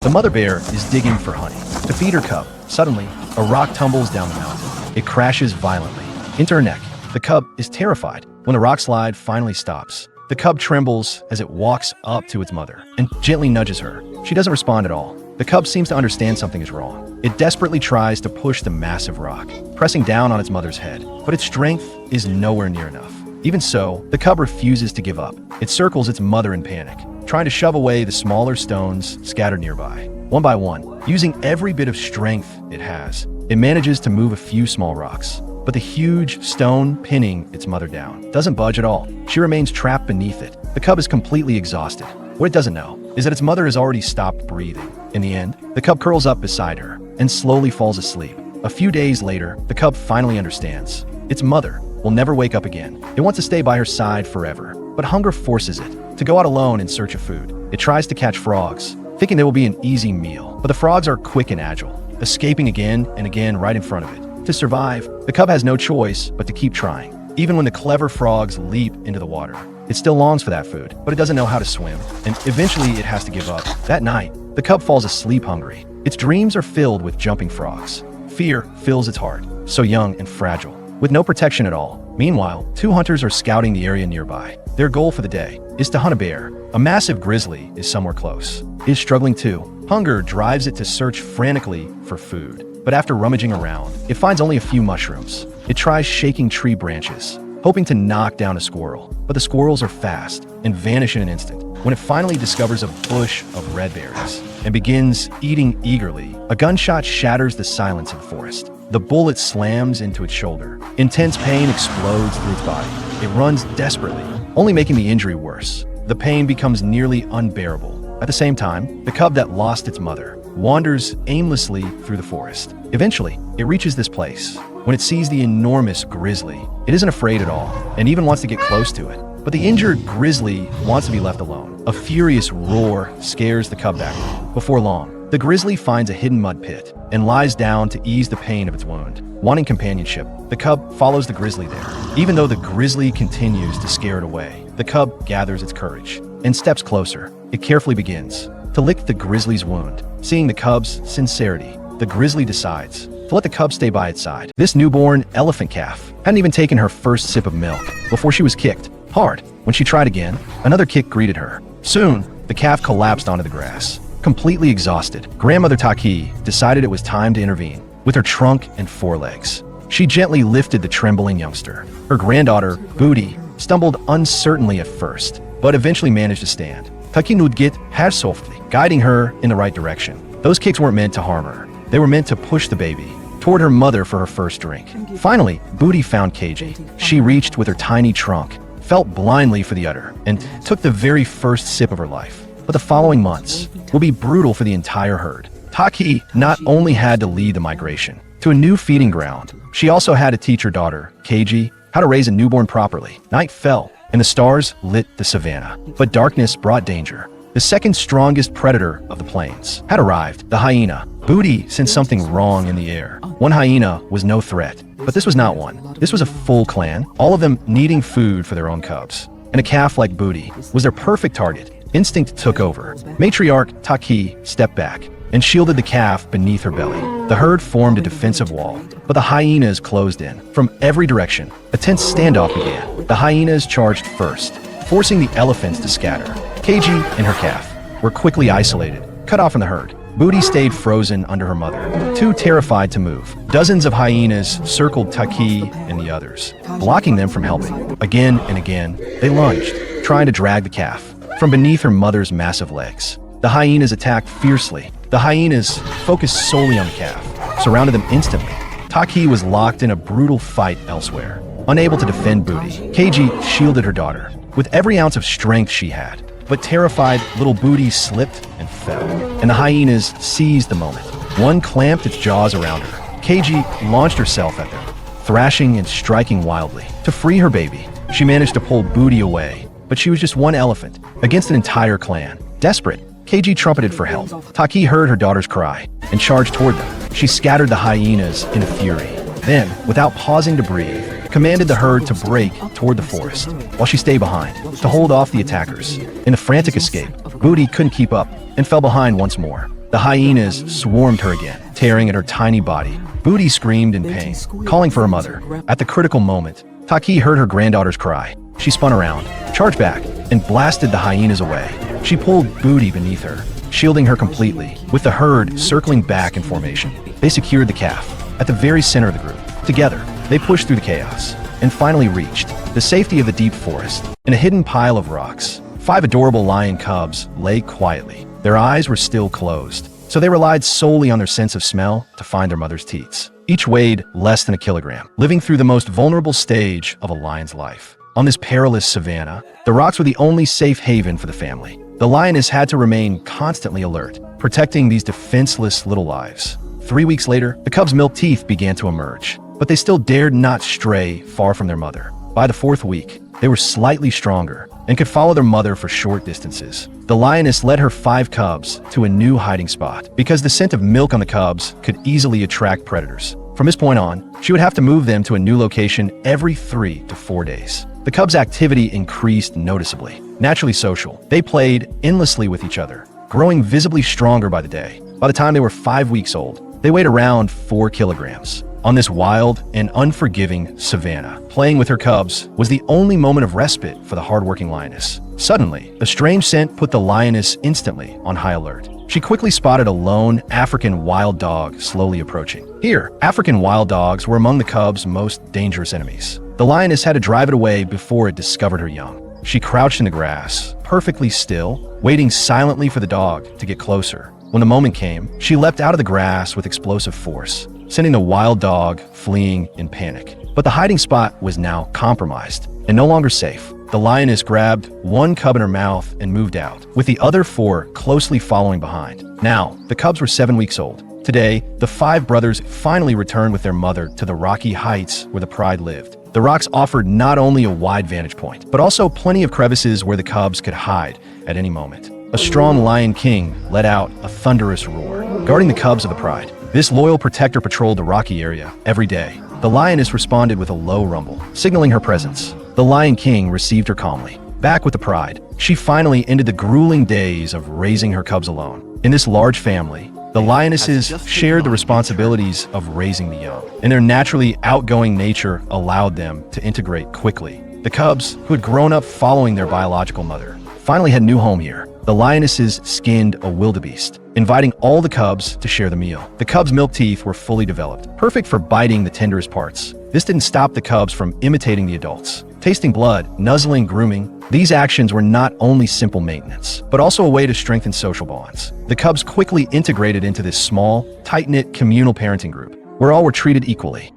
The mother bear is digging for honey to feed her cub. Suddenly, a rock tumbles down the mountain. It crashes violently into her neck. The cub is terrified. When the rock slide finally stops, the cub trembles as it walks up to its mother and gently nudges her. She doesn't respond at all. The cub seems to understand something is wrong. It desperately tries to push the massive rock, pressing down on its mother's head, but its strength is nowhere near enough. Even so, the cub refuses to give up. It circles its mother in panic, trying to shove away the smaller stones scattered nearby. One by one, using every bit of strength it has, it manages to move a few small rocks. But the huge stone pinning its mother down doesn't budge at all. She remains trapped beneath it. The cub is completely exhausted. What it doesn't know is that its mother has already stopped breathing. In the end, the cub curls up beside her and slowly falls asleep. A few days later, the cub finally understands. Its mother will never wake up again. It wants to stay by her side forever, but hunger forces it to go out alone in search of food. It tries to catch frogs, thinking they will be an easy meal, but the frogs are quick and agile, escaping again and again right in front of it. To survive, the cub has no choice but to keep trying. Even when the clever frogs leap into the water, it still longs for that food, but it doesn't know how to swim, and eventually it has to give up. That night, the cub falls asleep hungry. Its dreams are filled with jumping frogs. Fear fills its heart, so young and fragile, with no protection at all. Meanwhile, two hunters are scouting the area nearby. Their goal for the day is to hunt a bear. A massive grizzly is somewhere close. It is struggling too. Hunger drives it to search frantically for food. But after rummaging around, it finds only a few mushrooms. It tries shaking tree branches, hoping to knock down a squirrel. But the squirrels are fast and vanish in an instant. When it finally discovers a bush of red berries and begins eating eagerly, a gunshot shatters the silence of the forest. The bullet slams into its shoulder. Intense pain explodes through its body. It runs desperately, only making the injury worse. The pain becomes nearly unbearable. At the same time, the cub that lost its mother wanders aimlessly through the forest. Eventually, it reaches this place. When it sees the enormous grizzly, it isn't afraid at all and even wants to get close to it. But the injured grizzly wants to be left alone. A furious roar scares the cub back. Before long, the grizzly finds a hidden mud pit and lies down to ease the pain of its wound. Wanting companionship, the cub follows the grizzly there. Even though the grizzly continues to scare it away, the cub gathers its courage and steps closer. It carefully begins to lick the grizzly's wound. Seeing the cub's sincerity, the grizzly decides to let the cub stay by its side. This newborn elephant calf hadn't even taken her first sip of milk before she was kicked hard. When she tried again, another kick greeted her. Soon, the calf collapsed onto the grass. Completely exhausted, Grandmother Taki decided it was time to intervene. With her trunk and forelegs, she gently lifted the trembling youngster. Her granddaughter, Booty, stumbled uncertainly at first, but eventually managed to stand. Taki nudgit her softly, guiding her in the right direction. Those kicks weren't meant to harm her. They were meant to push the baby toward her mother for her first drink. Finally, Booty found Keiji. She reached with her tiny trunk, felt blindly for the udder, and took the very first sip of her life. But the following months will be brutal for the entire herd. Taki not only had to lead the migration to a new feeding ground, she also had to teach her daughter, Keiji, how to raise a newborn properly. Night fell, and the stars lit the savannah. But darkness brought danger. The second strongest predator of the plains had arrived, the hyena. Booty sensed something wrong in the air. One hyena was no threat, but this was not one. This was a full clan, all of them needing food for their own cubs. And a calf like Booty was their perfect target. Instinct took over. Matriarch Taki stepped back and shielded the calf beneath her belly. The herd formed a defensive wall, but the hyenas closed in. From every direction, a tense standoff began. The hyenas charged first, forcing the elephants to scatter. Keiji and her calf were quickly isolated, cut off from the herd. Booty stayed frozen under her mother, too terrified to move. Dozens of hyenas circled Taki and the others, blocking them from helping. Again and again, they lunged, trying to drag the calf from beneath her mother's massive legs. The hyenas attacked fiercely. The hyenas focused solely on the calf, surrounded them instantly. Taki was locked in a brutal fight elsewhere. Unable to defend Booty, Keiji shielded her daughter with every ounce of strength she had. But terrified, little Booty slipped and fell, and the hyenas seized the moment. One clamped its jaws around her. Keiji launched herself at them, thrashing and striking wildly. To free her baby, she managed to pull Booty away, but she was just one elephant against an entire clan. Desperate, Keiji trumpeted for help. Taki heard her daughter's cry and charged toward them. She scattered the hyenas in a fury. Then, without pausing to breathe, commanded the herd to break toward the forest, while she stayed behind, to hold off the attackers. In a frantic escape, Booty couldn't keep up and fell behind once more. The hyenas swarmed her again, tearing at her tiny body. Booty screamed in pain, calling for her mother. At the critical moment, Taki heard her granddaughter's cry. She spun around, charged back, and blasted the hyenas away. She pulled Booty beneath her, shielding her completely. With the herd circling back in formation, they secured the calf at the very center of the group. Together, they pushed through the chaos and finally reached the safety of the deep forest. In a hidden pile of rocks, 5 adorable lion cubs lay quietly. Their eyes were still closed, so they relied solely on their sense of smell to find their mother's teats. Each weighed less than a kilogram, living through the most vulnerable stage of a lion's life. On this perilous savanna, the rocks were the only safe haven for the family. The lioness had to remain constantly alert, protecting these defenseless little lives. 3 weeks later, the cubs' milk teeth began to emerge, but they still dared not stray far from their mother. By the 4th week, they were slightly stronger and could follow their mother for short distances. The lioness led her 5 cubs to a new hiding spot because the scent of milk on the cubs could easily attract predators. From this point on, she would have to move them to a new location every 3 to 4 days. The cubs' activity increased noticeably. Naturally social, they played endlessly with each other, growing visibly stronger by the day. By the time they were 5 weeks old, they weighed around 4 kilograms. On this wild and unforgiving savanna, playing with her cubs was the only moment of respite for the hardworking lioness. Suddenly, a strange scent put the lioness instantly on high alert. She quickly spotted a lone African wild dog slowly approaching. Here, African wild dogs were among the cubs' most dangerous enemies. The lioness had to drive it away before it discovered her young. She crouched in the grass, perfectly still, waiting silently for the dog to get closer. When the moment came, she leapt out of the grass with explosive force, sending the wild dog fleeing in panic. But the hiding spot was now compromised and no longer safe. The lioness grabbed 1 cub in her mouth and moved out, with the other 4 closely following behind. Now, the cubs were 7 weeks old. Today, the 5 brothers finally returned with their mother to the rocky heights where the pride lived. The rocks offered not only a wide vantage point, but also plenty of crevices where the cubs could hide at any moment. A strong lion king let out a thunderous roar, guarding the cubs of the pride. This loyal protector patrolled the rocky area every day. The lioness responded with a low rumble, signaling her presence. The Lion King received her calmly. Back with the pride, she finally ended the grueling days of raising her cubs alone. In this large family, the lionesses shared the responsibilities of raising the young, and their naturally outgoing nature allowed them to integrate quickly. The cubs, who had grown up following their biological mother, finally had a new home here. The lionesses skinned a wildebeest, inviting all the cubs to share the meal. The cubs' milk teeth were fully developed, perfect for biting the tenderest parts. This didn't stop the cubs from imitating the adults. Tasting blood, nuzzling, grooming, these actions were not only simple maintenance, but also a way to strengthen social bonds. The cubs quickly integrated into this small, tight-knit communal parenting group, where all were treated equally.